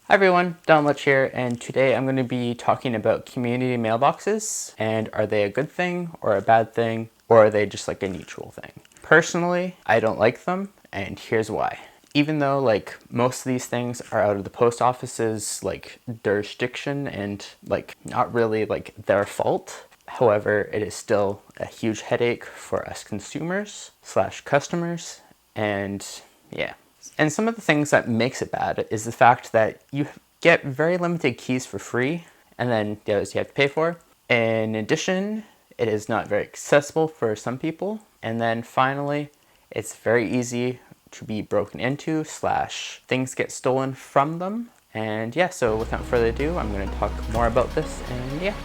Hi everyone, DonaldLouch here, and today I'm going to be talking about community mailboxes, and are they a good thing or a bad thing, or are they just like a neutral thing? Personally, I don't like them, and here's why. Even though like most of these things are out of the post office's like jurisdiction and like not really like their fault, however, it is still a huge headache for us consumers slash customers, and yeah. And some of the things that makes it bad is the fact that you get very limited keys for free, and then the others you have to pay for. In addition, it is not very accessible for some people. And then finally, it's very easy to be broken into slash things get stolen from them. And yeah, so without further ado, I'm going to talk more about this, and yeah.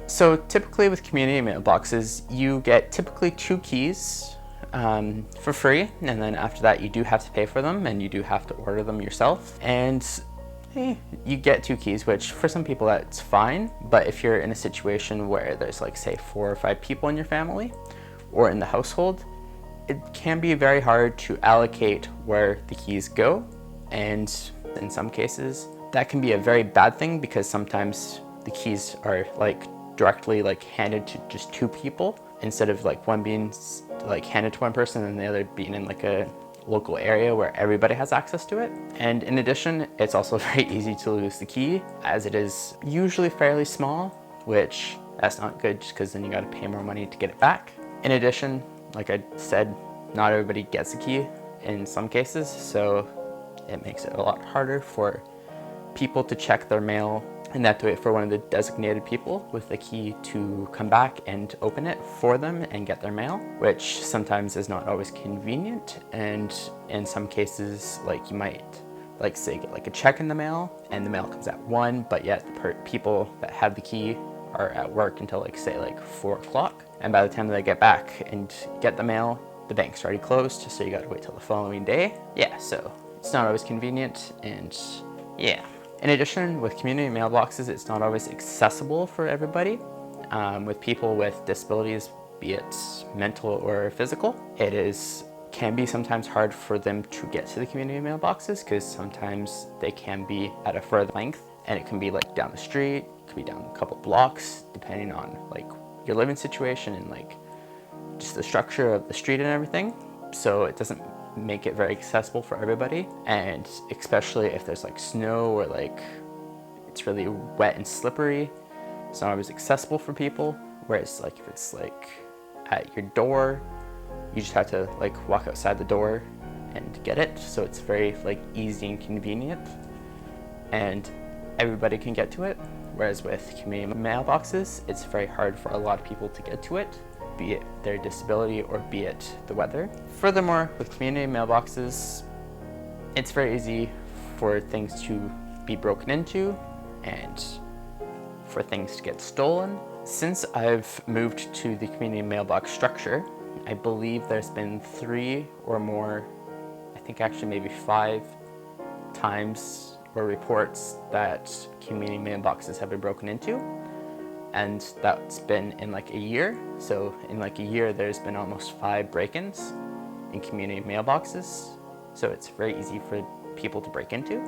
So typically with community mailboxes, you get typically 2 keys for free, and then after that you do have to pay for them and you do have to order them yourself. And you get 2 keys, which for some people that's fine, but if you're in a situation where there's like say 4 or 5 people in your family or in the household, it can be very hard to allocate where the keys go, and in some cases that can be a very bad thing because sometimes the keys are like directly like handed to just 2 people instead of like one being like handed to one person and the other being in like a local area where everybody has access to it. And in addition, it's also very easy to lose the key as it is usually fairly small, which that's not good just because then you got to pay more money to get it back. In addition, like I said, not everybody gets a key in some cases, so it makes it a lot harder for people to check their mail, and they have to wait for one of the designated people with the key to come back and open it for them and get their mail, which sometimes is not always convenient. And in some cases, like you might like say get like a check in the mail and the mail comes at 1, but yet the people that have the key are at work until like say like 4 o'clock, and by the time they get back and get the mail, the bank's already closed, so you got to wait till the following day. Yeah, so it's not always convenient, and yeah. In addition, with community mailboxes, it's not always accessible for everybody. With people with disabilities, be it mental or physical, can be sometimes hard for them to get to the community mailboxes because sometimes they can be at a further length, and it can be like down the street, it could be down a couple blocks, depending on like your living situation and like just the structure of the street and everything. So it doesn't make it very accessible for everybody, and especially if there's like snow or like it's really wet and slippery, it's not always accessible for people. Whereas like if it's like at your door, you just have to like walk outside the door and get it, so it's very like easy and convenient and everybody can get to it. Whereas with community mailboxes, it's very hard for a lot of people to get to it, be it their disability or be it the weather. Furthermore, with community mailboxes, it's very easy for things to be broken into and for things to get stolen. Since I've moved to the community mailbox structure, I believe there's been 3 or more, I think actually maybe 5 times or reports that community mailboxes have been broken into. And that's been in like a year. So in like a year, there's been almost 5 break-ins in community mailboxes. So it's very easy for people to break into.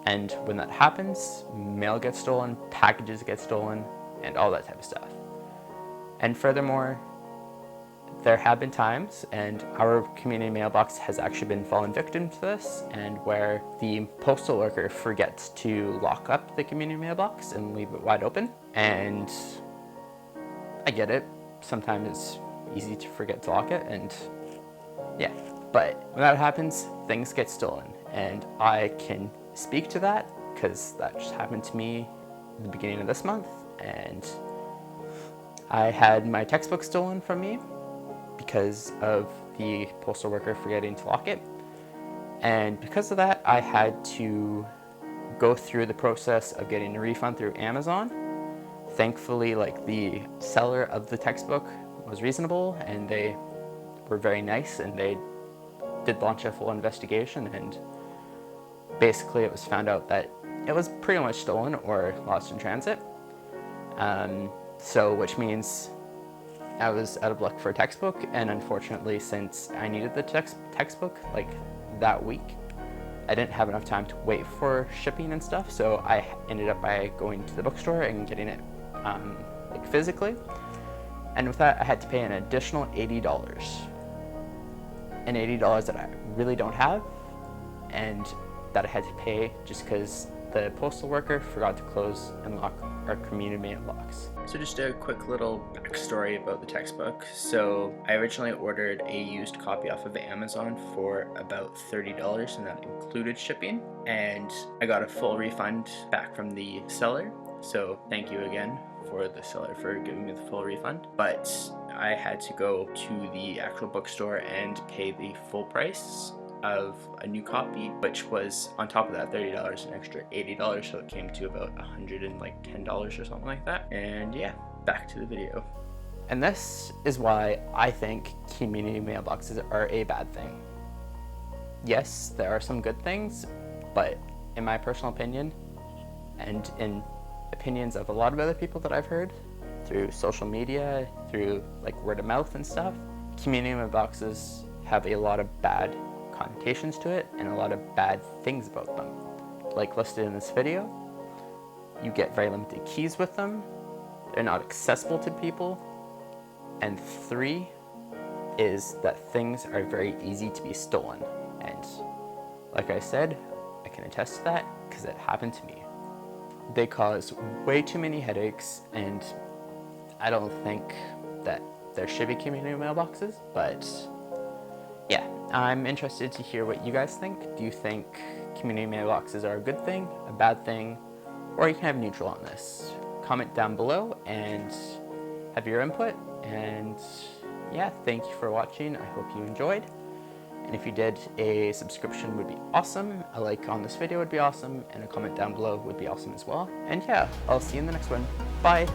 And when that happens, mail gets stolen, packages get stolen, and all that type of stuff. And furthermore, there have been times, and our community mailbox has actually been fallen victim to this, and where the postal worker forgets to lock up the community mailbox and leave it wide open. And I get it, sometimes it's easy to forget to lock it, and yeah. But when that happens, things get stolen, and I can speak to that because that just happened to me at the beginning of this month, and I had my textbook stolen from me because of the postal worker forgetting to lock it. And because of that, I had to go through the process of getting a refund through Amazon. Thankfully, like the seller of the textbook was reasonable and they were very nice, and they did launch a full investigation, and basically it was found out that it was pretty much stolen or lost in transit. So which means I was out of luck for a textbook, and unfortunately, since I needed the textbook like that week, I didn't have enough time to wait for shipping and stuff, so I ended up by going to the bookstore and getting it like physically. And with that, I had to pay an additional $80. And $80 that I really don't have, and that I had to pay just because the postal worker forgot to close and lock our community mailbox. So just a quick little backstory about the textbook. So I originally ordered a used copy off of Amazon for about $30, and that included shipping. And I got a full refund back from the seller. So thank you again for the seller for giving me the full refund. But I had to go to the actual bookstore and pay the full price of a new copy, which was on top of that $30 an extra $80, so it came to about $110 or something like that. And yeah, back to the video. And this is why I think community mailboxes are a bad thing. Yes, there are some good things, but in my personal opinion, and in opinions of a lot of other people that I've heard through social media, through like word of mouth and stuff, community mailboxes have a lot of bad connotations to it and a lot of bad things about them. Like listed in this video, you get very limited keys with them, they're not accessible to people, and 3 is that things are very easy to be stolen. And like I said, I can attest to that because it happened to me. They cause way too many headaches, and I don't think that there should be community mailboxes, but yeah, I'm interested to hear what you guys think. Do you think community mailboxes are a good thing, a bad thing, or you can have neutral on this? Comment down below and have your input. And yeah, thank you for watching. I hope you enjoyed. And if you did, a subscription would be awesome. A like on this video would be awesome, and a comment down below would be awesome as well. And yeah, I'll see you in the next one. Bye.